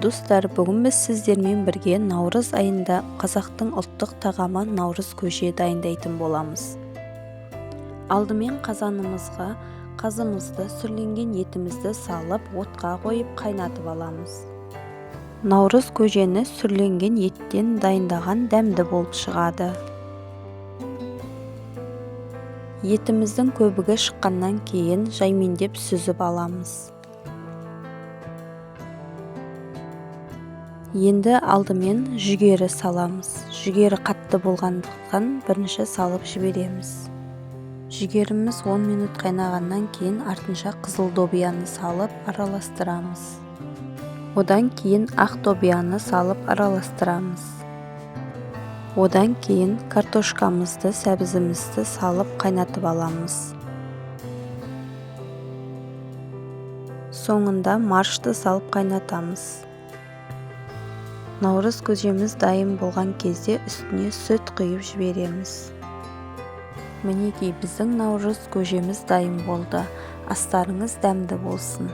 Достар, бүгін біз сіздермен бірге наурыз айында қазақтың ұлттық тағамы наурыз көже дайындайтын боламыз. Алдымен қазанымызға қазымызды, сүрленген етімізді салып, отқа қойып қайнатып аламыз. Наурыз көжені сүрленген еттен дайындаған дәмді болып шығады. Етіміздің көбігі шыққаннан кейін жаймендеп сүзіп аламыз. Енді алдымен жүгері саламыз. Жүгері қатты болғандықтан бірінші салып жібереміз. Жүгеріміз 10 минут қайнағаннан кейін артынша қызыл добияны салып араластырамыз. Одан кейін ақ добияны салып араластырамыз. Одан кейін картошкамызды, сәбізімізді салып қайнатып аламыз. Соңында маршты салып қайнатамыз. Наурыз көжеміз дайын болған кезде үстіне сүт құйып жібереміз. Мінекей біздің наурыз көжеміз дайын болды. Астарыңыз дәмді болсын.